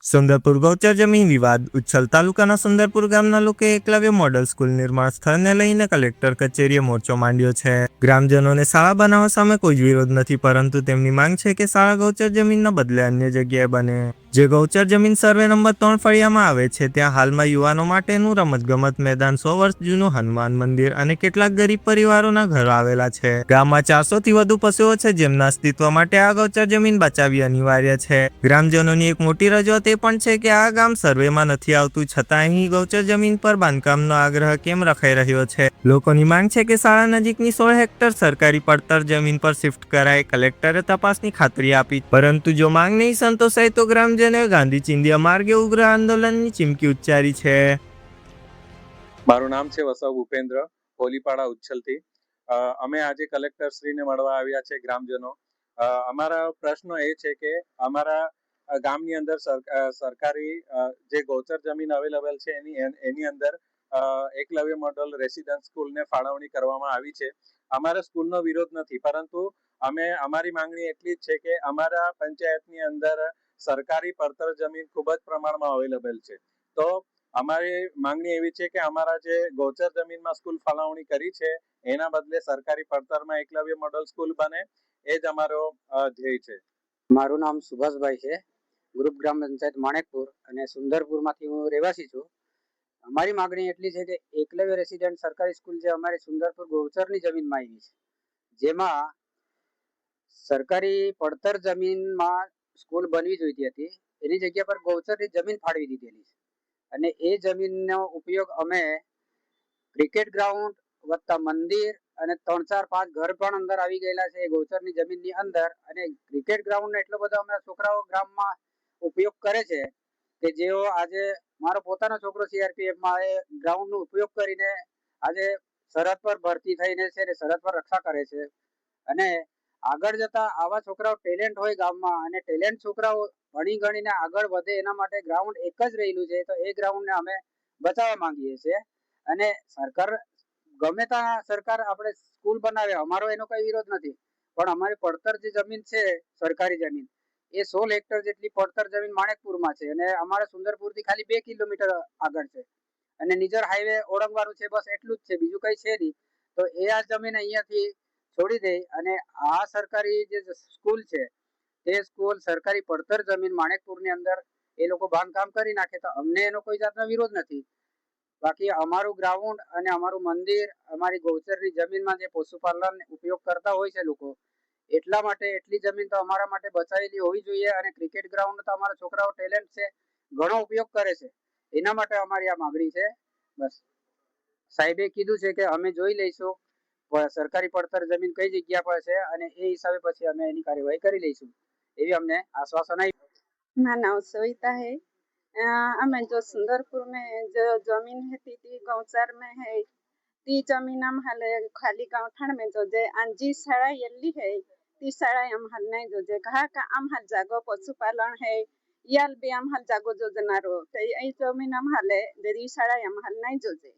સુંદરપુર ગૌચર જમીન વિવાદ ઉચ્છલ તાલુકાના સુંદરપુર ગામના લોકોએ એકલવ્ય મોડલ સ્કૂલ નિર્માણ સ્થળને લઈને કલેક્ટર કચેરીએ મોરચો માંડ્યો છે. ગ્રામજનોને શાળા બનાવવા સામે કોઈ જ વિરોધ નથી, પરંતુ તેમની માંગ છે કે શાળા ગૌચર જમીનના બદલે અન્ય જગ્યાએ બને. જે ગૌચર જમીન સર્વે નંબર 3 ફળિયામાં આવે છે, ત્યાં હાલમાં યુવાનો માટેનું રમતગમત મેદાન, 100 વર્ષ જૂનું હનુમાન મંદિર અને કેટલાક ગરીબ પરિવારોના ઘરો આવેલા છે. ગામમાં 400 થી વધુ પશુઓ છે, જેમના અસ્તિત્વ માટે આ ગૌચર જમીન બચાવવી અનિવાર્ય છે. ગ્રામજનોની એક મોટી રજૂઆત એ પણ છે કે આ ગામ સર્વેમાં નથી આવતું, છતાં અહીં ગૌચર જમીન પર બાંધકામનો આગ્રહ કેમ રખાઈ રહ્યો છે. લોકોની માંગ છે કે શાળા નજીકની 16 હેક્ટર સરકારી પડતર જમીન પર શિફ્ટ કરાય. કલેક્ટરે તપાસની ખાતરી આપી, પરંતુ જો માંગ નહીં સંતોષાય તો ગ્રામજનોએ ગાંધી ચિંધ્યા માર્ગે ઉગ્ર આંદોલનની ચીમકી ઉચ્ચારી છે. મારું નામ છે વસવ ભૂપેન્દ્ર, કોલીપાડા ઉચ્છલથી. અમે આજે કલેક્ટર શ્રીને મળવા આવ્યા છે ગ્રામજનો. અમારા પ્રશ્ન એ છે કે અમારા ગામની અંદર સરકારી જે ગૌચર જમીન અવેલેબલ છે એની અંદર એકલવ્ય મોડલ રેસિડેન્સ સ્કૂલને ફાળવણી કરવામાં આવી છે. અમારા સ્કૂલનો વિરોધ નથી, પરંતુ અમારી માંગણી એટલી જ છે કે અમારા પંચાયતની અંદર સરકારી પડતર જમીન ખૂબ જ પ્રમાણમાં અવેલેબલ છે. તો અમારી માંગણી એવી છે કે અમારા જે ગૌચર જમીનમાં સ્કૂલ ફાળવણી કરી છે એના બદલે સરકારી પડતરમાં એકલવ્ય મોડલ સ્કૂલ બને, એ જ અમારો ધ્યેય છે. મારું નામ સુભાષભાઈ છે, ગ્રુપ ગ્રામ પંચાયત માણેકપુર અને સુંદરપુરમાંથી હું રહેવાસી છું. અમારી માંગણી એટલી છે કે એકલવ્ય રેસિડેન્ટ સરકારી સ્કૂલ જે અમારી સુંદરપુર ગૌચરની જમીનમાં આવી છે, જેમાં સરકારી પડતર જમીનમાં સ્કૂલ બનવી જોઈતી હતી, એની જગ્યા પર ગૌચરની જમીન ફાળવી દીધેલી છે. અને એ જમીનનો ઉપયોગ અમે ક્રિકેટ ગ્રાઉન્ડ વત્તા મંદિર અને 3-4-5 ઘર પણ અંદર આવી ગયેલા છે ગૌચરની જમીનની અંદર. અને ક્રિકેટ ગ્રાઉન્ડ એટલો બધો અમે છોકરાઓ ગ્રામમાં ઉપયોગ કરે છે કે જેઓ આજે મારો પોતાનો છોકરો સીઆરપીએફમાં એ ગ્રાઉન્ડનો ઉપયોગ કરીને આજે સરહદ પર ભરતી થઈને છે ને સરહદ પર રક્ષા કરે છે. અને આગળ જતા આવા છોકરાઓ ટેલેન્ટ હોય ગામમાં, અને ટેલેન્ટ છોકરાઓ ભણી ગણીને આગળ વધે એના માટે ગ્રાઉન્ડ એક જ રહેલું છે, તો એ ગ્રાઉન્ડને અમે બચાવવા માંગીએ છીએ. અને સરકાર ગમે ત્યાં સરકાર આપણે સ્કૂલ બનાવે, અમારો એનો કઈ વિરોધ નથી, પણ અમારી પડતર જે જમીન છે સરકારી જમીન, એ 16 હેક્ટર જેટલી પડતર જમીન માણેકપુરમાં છે અને અમારા સુંદરપુરથી ખાલી 2 કિલોમીટર આગળ છે અને નિઝર હાઈવે ઓળંગવાનું છે, બસ એટલું જ છે, બીજું કઈ છે નહીં. તો એ આ જમીન અહીંયાથી છોડી દે અને આ સરકારી જે સ્કૂલ છે તે સ્કૂલ સરકારી પડતર જમીન માણેકપુરની અંદર એ લોકો બાંધકામ કરી નાખે તો અમને એનો કોઈ જાતનો વિરોધ નથી. બાકી અમારું ગ્રાઉન્ડ અને અમારું મંદિર, અમારી ગૌચરની જમીનમાં જે પશુપાલન ઉપયોગ કરતા હોય છે લોકો, એટલા માટે એટલી જમીન તો અમારા માટે બચાવેલી હોવી જોઈએ. અને ક્રિકેટ ગ્રાઉન્ડ તો અમારા છોકરાઓ ટેલેન્ટ છે, ઘણો ઉપયોગ કરે છે, એના માટે અમારી આ માંગણી છે. બસ સાહેબે કીધું છે કે અમે જોઈ લઈશું સરકારી પડતર જમીન કઈ જગ્યા પર છે અને એ હિસાબે પછી અમે એની કાર્યવાહી કરી લઈશું, એવી अमने आश्वासन आप्યું. मेरा नाम सविता है। हमें जो सुंदरपुर में जो जमीन है ती गौचर में है, ती जमीन हम हाले खाली गांवठाण में जो जे अंजी शाळा येली है, ती शाळा हम हाल नहीं जो जे कहा का हम हाल जागो पशुपालन है, याल भी हम हाल जागो जो जनारो तो ये जमीन हम हाले देरी शाळा हम हाल नहीं जो जे